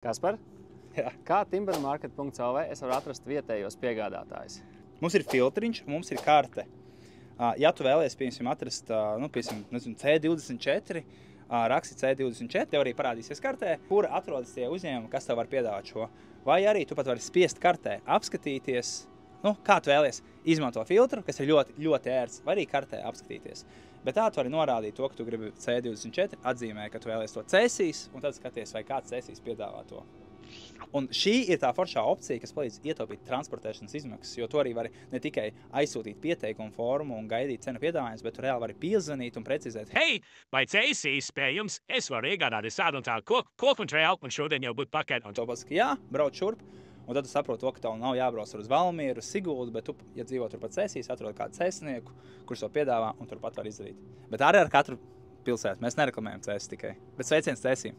Kaspar, Jā. kā timbermarket.lv es varu atrast vietējos piegādātājus? Mums ir filtriņš, un mums ir karte. Ja tu vēlies, piemēram, atrast C24, raksti C24, tev arī parādīsies kartē, kur atrodas tie uzņēmumi, kas tev var piedāvāt šo. Vai arī tu pat vari spiest kartē, apskatīties, kā tu vēlies, izmanto filtru, kas ir ļoti, ļoti ērts, vai arī kartē apskatīties. Bet tā tu vari norādīt to, ka tu gribi C24, atzīmē, ka tu vēlies to cēsīs, un tad skaties, vai kāds cēsīs piedāvā to. Un šī ir tā foršā opcija, kas palīdz ietaupīt transportēšanas izmaksas, jo tu arī vari ne tikai aizsūtīt pieteikumu formu un gaidīt cenu piedāvājumus, bet tu reāli vari piezvanīt un precizēt. Hei, vai ceļsīs spējums? Es varu iegādāties tādu un tādu koku un trail, un šodien jau būtu pakēt. Un tu pasaki, jā, brauc šurp, un tad tu saproti to, ka tev nav jābrauc uz Valmieru, uz Siguldu, bet tu, ja dzīvo turpat cēsīs, atrod kādu cēsnieku, kurš to piedāvā, un turpat var izdarīt. Bet arī ar katru pilsētu. Mēs nereklamējam cēsis tikai, bet sveiciens cēsīm.